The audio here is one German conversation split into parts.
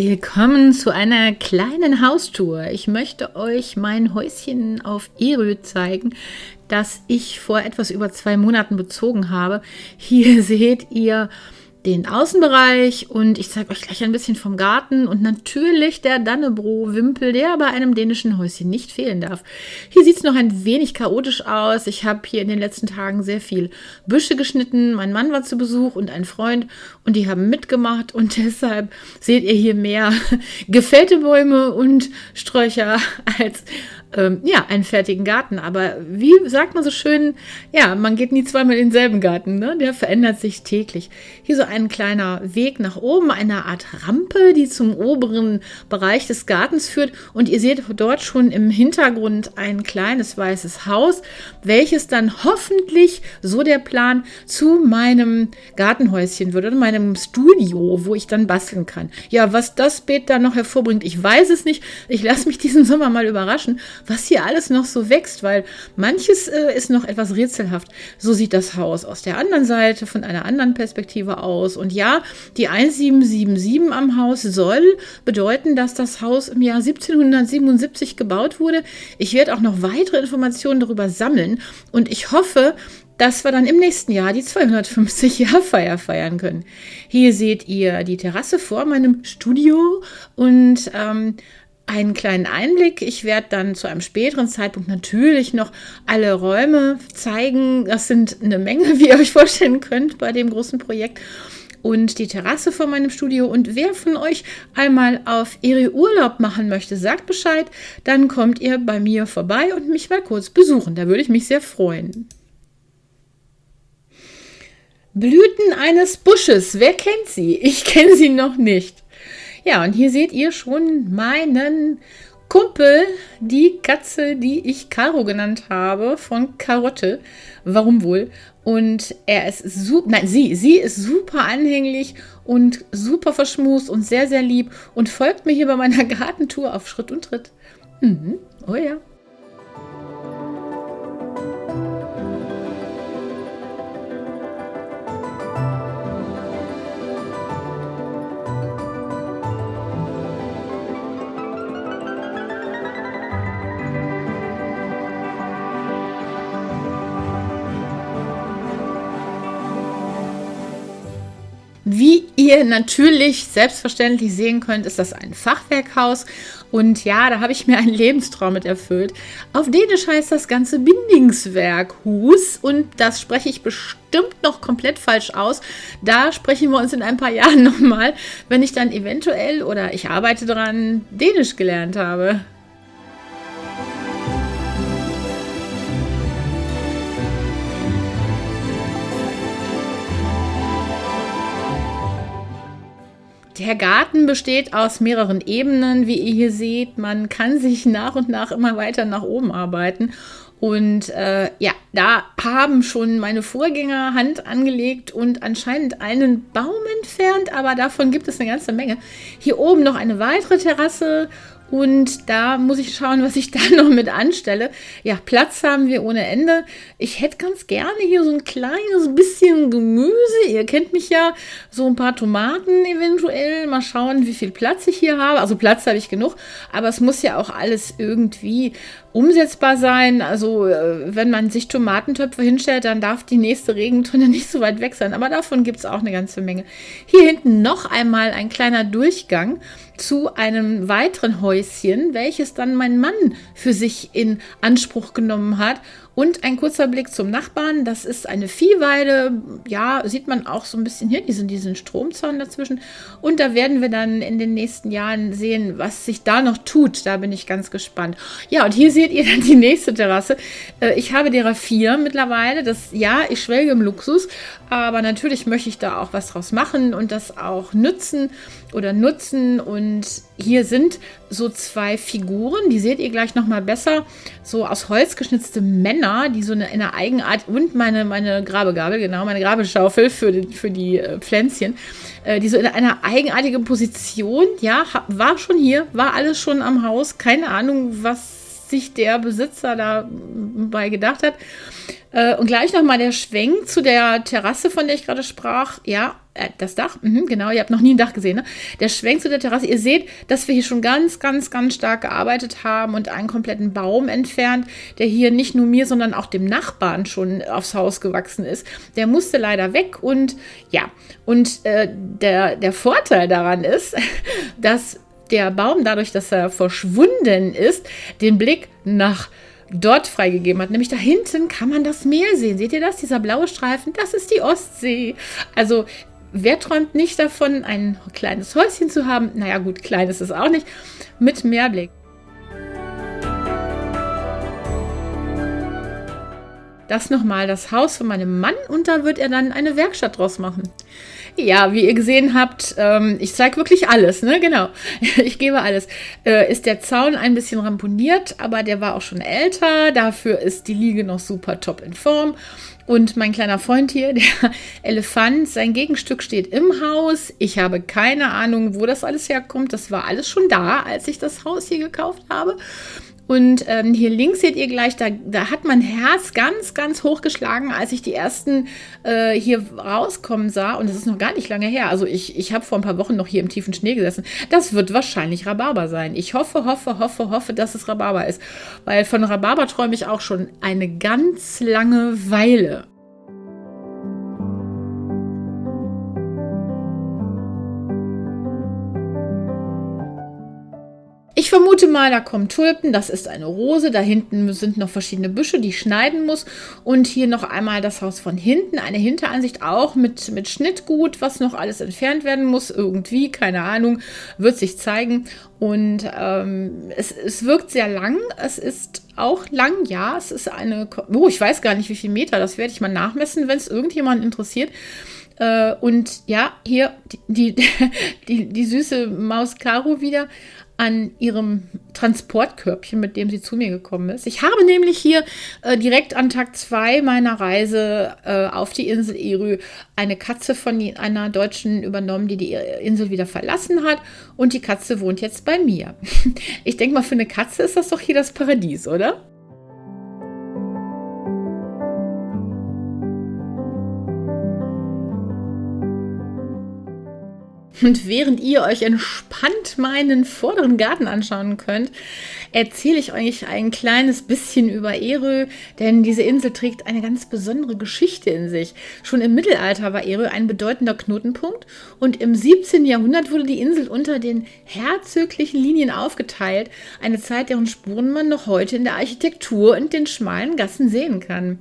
Willkommen zu einer kleinen Haustour. Ich möchte euch mein Häuschen auf Erö zeigen, das ich vor etwas über 2 Monaten bezogen habe. Hier seht ihr den Außenbereich und ich zeige euch gleich ein bisschen vom Garten und natürlich der Dannebro-Wimpel, der bei einem dänischen Häuschen nicht fehlen darf. Hier sieht es noch ein wenig chaotisch aus. Ich habe hier in den letzten Tagen sehr viel Büsche geschnitten. Mein Mann war zu Besuch und ein Freund und die haben mitgemacht und deshalb seht ihr hier mehr gefällte Bäume und Sträucher als einen fertigen Garten. Aber wie sagt man so schön, ja, man geht nie zweimal in denselben Garten, ne? Der verändert sich täglich. Hier so ein kleiner Weg nach oben, eine Art Rampe, die zum oberen Bereich des Gartens führt. Und ihr seht dort schon im Hintergrund ein kleines weißes Haus, welches dann hoffentlich, so der Plan, zu meinem Gartenhäuschen wird oder meinem Studio, wo ich dann basteln kann. Ja, was das Beet dann noch hervorbringt, ich weiß es nicht. Ich lasse mich diesen Sommer mal überraschen, was hier alles noch so wächst, weil manches ist noch etwas rätselhaft. So sieht das Haus aus der anderen Seite, von einer anderen Perspektive aus. Und ja, die 1777 am Haus soll bedeuten, dass das Haus im Jahr 1777 gebaut wurde. Ich werde auch noch weitere Informationen darüber sammeln und ich hoffe, dass wir dann im nächsten Jahr die 250-Jahr-Feier feiern können. Hier seht ihr die Terrasse vor meinem Studio und einen kleinen Einblick. Ich werde dann zu einem späteren Zeitpunkt natürlich noch alle Räume zeigen. Das sind eine Menge, wie ihr euch vorstellen könnt bei dem großen Projekt. Und die Terrasse vor meinem Studio. Und wer von euch einmal auf Erö Urlaub machen möchte, sagt Bescheid. Dann kommt ihr bei mir vorbei und mich mal kurz besuchen. Da würde ich mich sehr freuen. Blüten eines Busches. Wer kennt sie? Ich kenne sie noch nicht. Ja, und hier seht ihr schon meinen Kumpel, die Katze, die ich Caro genannt habe, von Karotte. Warum wohl? Und sie ist super anhänglich und super verschmust und sehr, sehr lieb und folgt mir hier bei meiner Gartentour auf Schritt und Tritt. Oh ja. Wie ihr natürlich selbstverständlich sehen könnt, ist das ein Fachwerkhaus. Und ja, da habe ich mir einen Lebenstraum mit erfüllt. Auf Dänisch heißt das Ganze Bindingswerkhus. Und das spreche ich bestimmt noch komplett falsch aus. Da sprechen wir uns in ein paar Jahren nochmal, wenn ich dann eventuell, oder ich arbeite dran, Dänisch gelernt habe. Der Garten besteht aus mehreren Ebenen, wie ihr hier seht. Man kann sich nach und nach immer weiter nach oben arbeiten. Und da haben schon meine Vorgänger Hand angelegt und anscheinend einen Baum entfernt, aber davon gibt es eine ganze Menge. Hier oben noch eine weitere Terrasse. Und da muss ich schauen, was ich da noch mit anstelle. Ja, Platz haben wir ohne Ende. Ich hätte ganz gerne hier so ein kleines bisschen Gemüse. Ihr kennt mich ja, so ein paar Tomaten eventuell. Mal schauen, wie viel Platz ich hier habe. Also Platz habe ich genug, aber es muss ja auch alles irgendwie umsetzbar sein. Also wenn man sich Tomatentöpfe hinstellt, dann darf die nächste Regentonne nicht so weit weg sein. Aber davon gibt es auch eine ganze Menge. Hier hinten noch einmal ein kleiner Durchgang zu einem weiteren Häuschen, welches dann mein Mann für sich in Anspruch genommen hat. Und ein kurzer Blick zum Nachbarn, das ist eine Viehweide, ja, sieht man auch so ein bisschen hier, diesen Stromzaun dazwischen. Und da werden wir dann in den nächsten Jahren sehen, was sich da noch tut. Da bin ich ganz gespannt. Ja, und hier seht ihr dann die nächste Terrasse. Ich habe derer 4 mittlerweile. Ich schwelge im Luxus, aber natürlich möchte ich da auch was draus machen und das auch nutzen. Und hier sind so 2 Figuren, die seht ihr gleich nochmal besser, so aus Holz geschnitzte Männer, die so eine Eigenart, und meine Grabegabel, genau, meine Grabeschaufel für die Pflänzchen, die so in einer eigenartigen Position, ja, war schon hier, war alles schon am Haus, keine Ahnung, was sich der Besitzer dabei gedacht hat. Und gleich nochmal der Schwenk zu der Terrasse, von der ich gerade sprach. Ja, das Dach, genau, ihr habt noch nie ein Dach gesehen, ne? Der Schwenk zu der Terrasse. Ihr seht, dass wir hier schon ganz, ganz, ganz stark gearbeitet haben und einen kompletten Baum entfernt, der hier nicht nur mir, sondern auch dem Nachbarn schon aufs Haus gewachsen ist. Der musste leider weg und ja, und der Vorteil daran ist, dass der Baum, dadurch, dass er verschwunden ist, den Blick nach dort freigegeben hat. Nämlich da hinten kann man das Meer sehen. Seht ihr das? Dieser blaue Streifen, das ist die Ostsee. Also wer träumt nicht davon, ein kleines Häuschen zu haben? Naja gut, klein ist es auch nicht, mit Meerblick. Das nochmal das Haus von meinem Mann und da wird er dann eine Werkstatt draus machen. Ja, wie ihr gesehen habt, ich zeige wirklich alles, ne? Genau, ich gebe alles. Ist der Zaun ein bisschen ramponiert, aber der war auch schon älter. Dafür ist die Liege noch super top in Form. Und mein kleiner Freund hier, der Elefant, sein Gegenstück steht im Haus. Ich habe keine Ahnung, wo das alles herkommt. Das war alles schon da, als ich das Haus hier gekauft habe. Und hier links seht ihr gleich, da hat mein Herz ganz, ganz hoch geschlagen, als ich die ersten hier rauskommen sah. Und das ist noch gar nicht lange her. Also ich habe vor ein paar Wochen noch hier im tiefen Schnee gesessen. Das wird wahrscheinlich Rhabarber sein. Ich hoffe, dass es Rhabarber ist. Weil von Rhabarber träume ich auch schon eine ganz lange Weile. Ich vermute mal, da kommen Tulpen, das ist eine Rose, da hinten sind noch verschiedene Büsche, die ich schneiden muss und hier noch einmal das Haus von hinten, eine Hinteransicht auch mit Schnittgut, was noch alles entfernt werden muss, irgendwie, keine Ahnung, wird sich zeigen und es wirkt sehr lang, es ist auch lang, ja, es ist ich weiß gar nicht, wie viele Meter, das werde ich mal nachmessen, wenn es irgendjemand interessiert. Und ja, hier die süße Maus Caro wieder an ihrem Transportkörbchen, mit dem sie zu mir gekommen ist. Ich habe nämlich hier direkt an Tag 2 meiner Reise auf die Insel Erö eine Katze von einer Deutschen übernommen, die Insel wieder verlassen hat. Und die Katze wohnt jetzt bei mir. Ich denke mal, für eine Katze ist das doch hier das Paradies, oder? Und während ihr euch entspannt meinen vorderen Garten anschauen könnt, erzähle ich euch ein kleines bisschen über Erö, denn diese Insel trägt eine ganz besondere Geschichte in sich. Schon im Mittelalter war Erö ein bedeutender Knotenpunkt und im 17. Jahrhundert wurde die Insel unter den herzöglichen Linien aufgeteilt, eine Zeit, deren Spuren man noch heute in der Architektur und den schmalen Gassen sehen kann.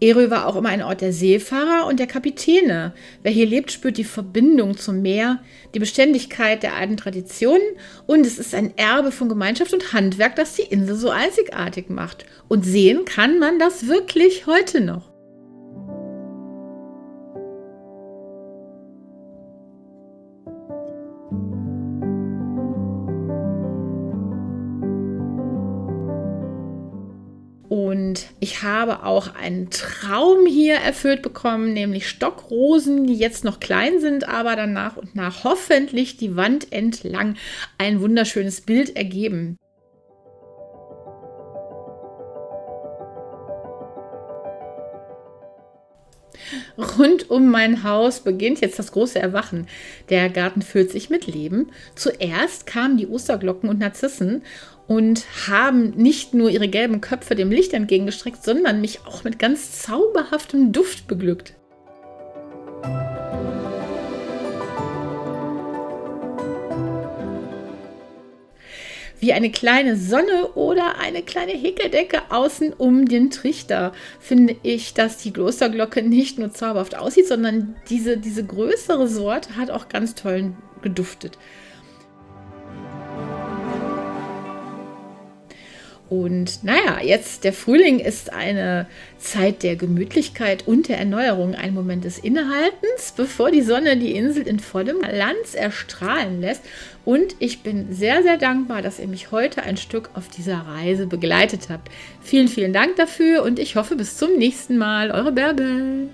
Erö war auch immer ein Ort der Seefahrer und der Kapitäne. Wer hier lebt, spürt die Verbindung zum Meer, die Beständigkeit der alten Traditionen und es ist ein Erbe von Gemeinschaft und Handwerk, das die Insel so einzigartig macht. Und sehen kann man das wirklich heute noch. Und ich habe auch einen Traum hier erfüllt bekommen, nämlich Stockrosen, die jetzt noch klein sind, aber dann nach und nach hoffentlich die Wand entlang ein wunderschönes Bild ergeben. Rund um mein Haus beginnt jetzt das große Erwachen. Der Garten füllt sich mit Leben. Zuerst kamen die Osterglocken und Narzissen und haben nicht nur ihre gelben Köpfe dem Licht entgegengestreckt, sondern mich auch mit ganz zauberhaftem Duft beglückt. Wie eine kleine Sonne oder eine kleine Häkeldecke außen um den Trichter finde ich, dass die Klosterglocke nicht nur zauberhaft aussieht, sondern diese größere Sorte hat auch ganz toll geduftet. Und naja, jetzt der Frühling ist eine Zeit der Gemütlichkeit und der Erneuerung, ein Moment des Innehaltens, bevor die Sonne die Insel in vollem Glanz erstrahlen lässt. Und ich bin sehr, sehr dankbar, dass ihr mich heute ein Stück auf dieser Reise begleitet habt. Vielen, vielen Dank dafür und ich hoffe bis zum nächsten Mal. Eure Bärbel.